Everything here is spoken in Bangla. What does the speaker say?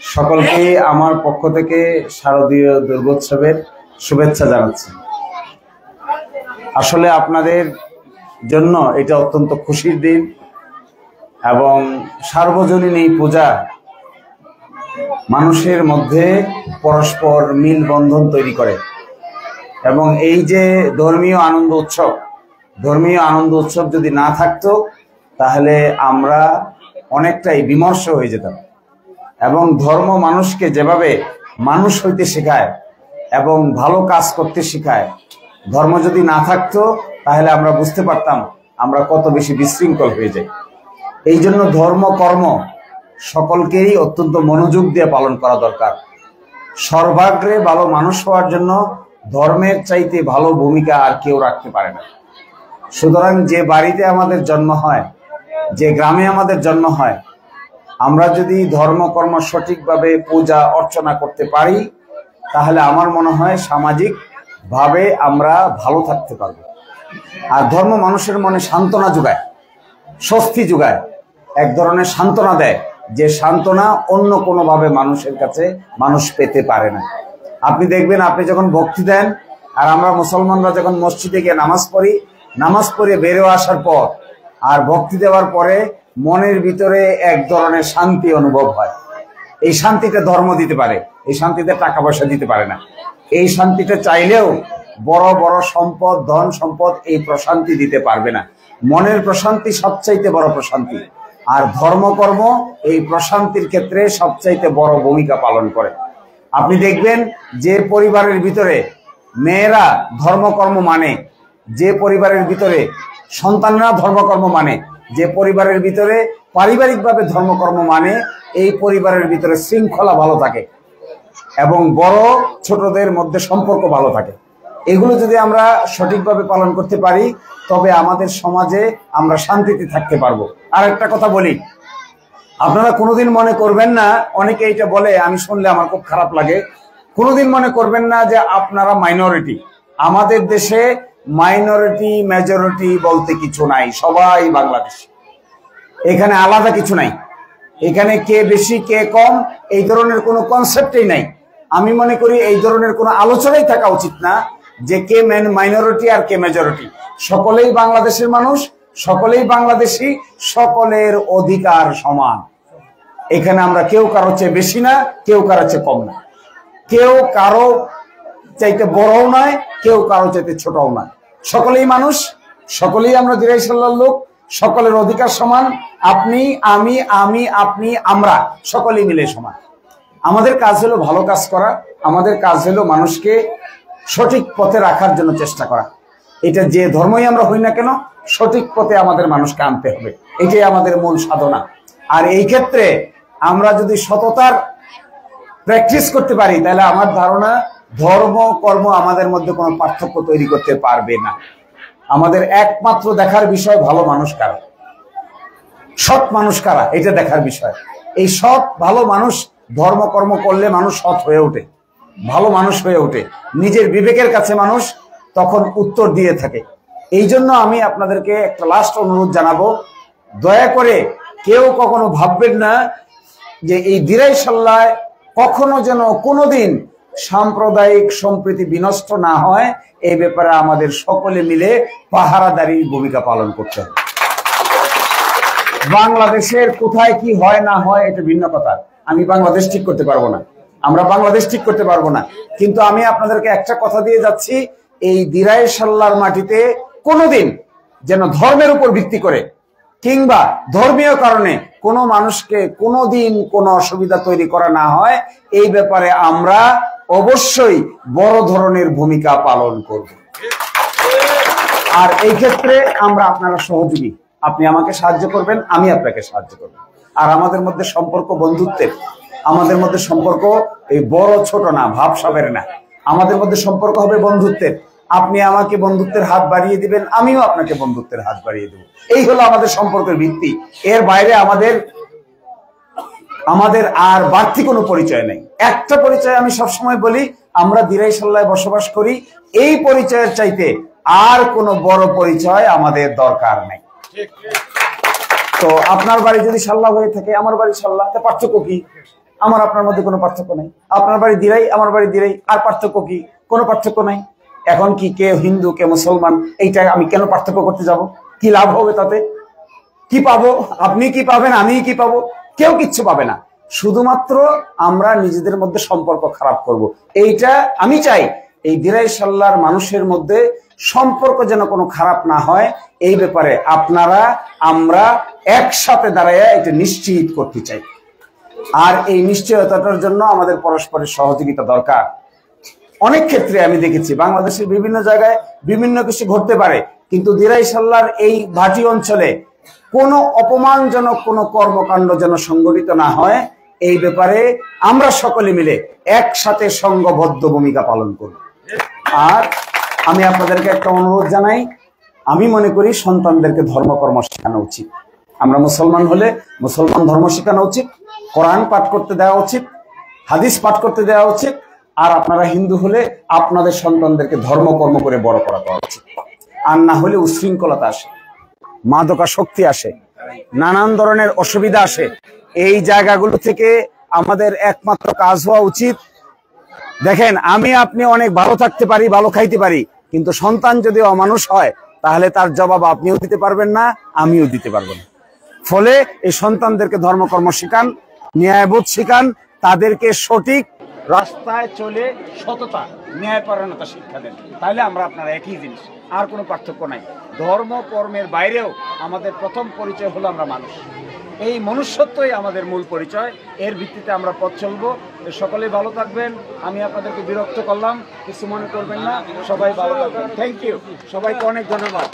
সকলকে আমার পক্ষ থেকে শারদীয় দুর্গোৎসবের শুভেচ্ছা জানাচ্ছি। আসলে আপনাদের জন্য এটা অত্যন্ত খুশির দিন এবং সার্বজনীন এই পূজা মানুষের মধ্যে পরস্পর মিল বন্ধন তৈরি করে এবং এই যে ধর্মীয় আনন্দ উৎসব যদি না থাকতো তাহলে আমরা অনেকটাই বিমর্ষ হয়ে যেতাম। এবং ধর্ম মানুষকে যেভাবে মানুষ হইতে শেখায় এবং ভালো কাজ করতে শেখায়, ধর্ম যদি না থাকতো তাহলে আমরা বুঝতে পারতাম আমরা কত বেশি বিশৃঙ্খল হয়ে যাই। এই জন্য ধর্ম কর্ম সকলকেই অত্যন্ত মনোযোগ দিয়ে পালন করা দরকার। সর্বাগ্রে ভালো মানুষ হওয়ার জন্য ধর্মের চাইতে ভালো ভূমিকা আর কেউ রাখতে পারে না। সুতরাং যে বাড়িতে আমাদের জন্ম হয়, যে গ্রামে আমাদের জন্ম হয়, আমরা যদি ধর্মকর্ম সঠিকভাবে পূজা অর্চনা করতে পারি তাহলে আমার মনে হয় সামাজিকভাবে আমরা ভালো থাকতে পারবো। আর ধর্ম মানুষের মনে সান্ত্বনা যোগায়, স্বস্তি যোগায়, এক ধরনের সান্ত্বনা দেয়, যে সান্ত্বনা অন্য কোনোভাবে মানুষের কাছে মানুষ পেতে পারে না। আপনি দেখবেন, আপনি যখন ভক্তি দেন আর আমরা মুসলমানরা যখন মসজিদে গিয়ে নামাজ পড়ে বেরো আসার পর আর ভক্তি দেওয়ার পরে মনের ভিতরে এক ধরনের শান্তি অনুভব হয়। এই শান্তিটা ধর্ম দিতে পারে, এই শান্তিতে টাকা পয়সা দিতে পারে না। এই শান্তিটা চাইলেও বড় বড় সম্পদ, ধন সম্পদ এই প্রশান্তি দিতে পারবে না। মনের প্রশান্তি সবচাইতে বড় প্রশান্তি, আর ধর্মকর্ম এই প্রশান্তির ক্ষেত্রে সবচাইতে বড় ভূমিকা পালন করে। আপনি দেখবেন যে পরিবারের ভিতরে মেয়েরা ধর্মকর্ম মানে, যে পরিবারের ভিতরে সন্তানরা ধর্মকর্ম মানে, যে পরিবারের ভিতরে পারিবারিকভাবে ধর্মকর্ম মানে, এই পরিবারের ভিতরে শৃঙ্খলা ভালো থাকে এবং বড় ছোটদের মধ্যে সম্পর্ক ভালো থাকে। এগুলো যদি আমরা সঠিকভাবে পালন করতে পারি তবে আমাদের সমাজে আমরা শান্তিতে থাকতে পারবো। আর একটা কথা বলি, আপনারা কোনোদিন মনে করবেন না, অনেকে এটা বলে, আমি শুনলে আমার খুব খারাপ লাগে, কোনোদিন মনে করবেন না যে আপনারা মাইনরিটি। আমাদের দেশে মাইনরিটি মেজরিটি বলতে কিছু নাই, সবাই বাংলাদেশী। এখানে আলাদা কিছু নাই, এখানে কে বেশি কে কম এই ধরনের কোনো কনসেপ্টই নাই। আমি মনে করি এই ধরনের কোনো আলোচনাই থাকা উচিত না যে কে মাইনরিটি আর কে মেজরিটি। সকলেই বাংলাদেশের মানুষ, সকলেই বাংলাদেশী, সকলের অধিকার সমান। এখানে আমরা কেউ কারো চেয়ে বেশি না, কেউ কারো চেয়ে কম না, কেউ কারো চাইতে বড়ও নয়, কেউ কারো চাইতে ছোটও নয়। সকলেই মানুষ, সকলেই আমরা দিরাই সাল্লার লোক, সকলের অধিকার সমান। আপনি, আমি, আপনি, আমরা সকলেই মিলে সমান। আমাদের কাজ হলো ভালো কাজ করা, আমাদের কাজ হলো মানুষকে সঠিক পথে রাখার জন্য চেষ্টা করা। এটা যে ধর্মই আমরা হই না কেন, সঠিক পথে আমাদের মানুষকে আনতে হবে, এটাই আমাদের মূল সাধনা। আর এই ক্ষেত্রে আমরা যদি সততার প্র্যাকটিস করতে পারি তাহলে আমার ধারণা ধর্ম কর্ম আমাদের মধ্যে কোনো পার্থক্য তৈরি করতে পারবে না। আমাদের একমাত্র দেখার বিষয় ভালো মানুষ কারা, সৎ মানুষ কারা, এটা দেখার বিষয়। এই সৎ ভালো মানুষ ধর্মকর্ম করলে মানুষ সৎ হয়ে ওঠে, ভালো মানুষ হয়ে ওঠে, নিজের বিবেকের কাছে মানুষ তখন উত্তর দিয়ে থাকে। এই জন্য আমি আপনাদেরকে একটা লাস্ট অনুরোধ জানাবো, দয়া করে কেউ কখনো ভাববেন না যে এই দিরাই সাল্লায় কখনো যেন কোনোদিন সাম্প্রদায়িক সম্প্রীতি বিনষ্ট না হয়। এই ব্যাপারে আমাদের সকলে মিলে পাহারাদারির ভূমিকা পালন করতে হবে। বাংলাদেশের কোথায় কি হয় না হয় এটা ভিন্ন কথা, আমি বাংলাদেশ ঠিক করতে পারবো না, আমরা বাংলাদেশ ঠিক করতে পারবো না। কিন্তু আমি আপনাদেরকে একটা কথা দিয়ে যাচ্ছি, এই দিরাই সাল্লার মাটিতে কোনোদিন যেন ধর্মের উপর ভিত্তি করে কিংবা ধর্মীয় কারণে কোনো মানুষকে কোনোদিন কোনো অসুবিধা তৈরি করা না হয়, এই ব্যাপারে আমরা অবশ্যই বড় ধরনের ভূমিকা পালন করব। আর এই ক্ষেত্রে আমরা আপনারা সহযোগী, আপনি আমাকে সাহায্য করবেন, আমি আপনাকে সাহায্য করব। আর আমাদের মধ্যে সম্পর্ক বন্ধুত্বের, আমাদের মধ্যে সম্পর্ক এই বড় ছোট না, ভাবসাবের না, আমাদের মধ্যে সম্পর্ক হবে বন্ধুত্বের। আপনি আমাকে বন্ধুত্বের হাত বাড়িয়ে দিবেন, আমিও আপনাকে বন্ধুত্বের হাত বাড়িয়ে দেব। এই হলো আমাদের সম্পর্কের ভিত্তি। এর বাইরে আমাদের আর বাড়তি কোনো পরিচয় নেই। একটা পরিচয় আমি সবসময় বলি, আমরা দিরাই সাল্লায় বসবাস করি, এই পরিচয়ের চাইতে আর কোনো বড় পরিচয় আমাদের দরকার নেই। তো আপনার বাড়ি যদি সাল্লাহ হয়ে থাকে, আমার বাড়ি সাল্লাহ, তা পার্থক্য কি? আমার আপনার মধ্যে কোনো পার্থক্য নাই। আপনার বাড়ি দিরাই, আমার বাড়ি দিরাই, আর পার্থক্য কি? কোনো পার্থক্য নাই। এখন কি কে হিন্দু কে মুসলমান এইটা আমি কেন পার্থক্য করতে যাব? কি লাভ হবে তাতে? কি পাবো? আপনি কি পাবেন, আমি কি পাবো? কেউ কিচ্ছু পাবে না। শুধুমাত্র আমরা নিজেদের মধ্যে সম্পর্ক খারাপ করব। এইটা আমি চাই এই দিরাই সাল্লার মানুষের মধ্যে সম্পর্ক যেন কোনো খারাপ না হয়, এই ব্যাপারে আপনারা আমরা একসাথে দাঁড়াইয়া এটা নিশ্চিত করতে চাই। আর এই নিশ্চয়তাটার জন্য আমাদের পরস্পরের সহযোগিতা দরকার। অনেক ক্ষেত্রে আমি দেখেছি বাংলাদেশের বিভিন্ন জায়গায় বিভিন্ন কিছু ঘটতে পারে, কিন্তু দিরাই সাল্লার এই ভাটি অঞ্চলে কোনো অপমানজনক কোনো কর্মকাণ্ড যেন সংঘটিত না হয়, এই ব্যাপারে আমরা সকলে মিলে একসাথে সংঘবদ্ধ ভূমিকা পালন করব। আর আমি আপনাদেরকে একটা অনুরোধ জানাই, আমি মনে করি সন্তানদেরকে ধর্মকর্ম শেখানো উচিত। আমরা মুসলমান হলে মুসলমান ধর্ম শেখানো উচিত, কোরআন পাঠ করতে দেওয়া উচিত, হাদিস পাঠ করতে দেওয়া উচিত। আর আপনারা হিন্দু হলে আপনাদের সন্তানদেরকে ধর্মকর্ম করে বড় করা উচিত। আর না হলে উশৃঙ্খলতা আসে, মাদকাসক্তি আসে, নানান ধরনের অসুবিধা আসে। এই জায়গাগুলো থেকে আমাদের একমাত্র কাজ হওয়া উচিত, দেখেন আমি আপনি অনেক ভালো থাকতে পারি, ভালো খাইতে পারি, কিন্তু সন্তান যদি অমানুষ হয় তাহলে তার জবাব আপনিও দিতে পারবেন না, আমিও দিতে পারবো না। ফলে এই সন্তানদেরকে ধর্মকর্ম শেখান, ন্যায়বোধ শেখান, তাদেরকে সঠিক রাস্তায় চলে সততা ন্যায়পরায়ণতা শিক্ষা দেন। তাহলে আমরা আপনারা একই জিনিস, আর কোনো পার্থক্য নাই। ধর্ম কর্মের বাইরেও আমাদের প্রথম পরিচয় হলো আমরা মানুষ। এই মনুষ্যত্বই আমাদের মূল পরিচয়। এর ভিত্তিতে আমরা পথ চলবো। সকলেই ভালো থাকবেন। আমি আপনাদেরকে বিরক্ত করলাম, কিছু মনে করবেন না। সবাই ভালো থাকবেন। Thank you. সবাইকে অনেক ধন্যবাদ।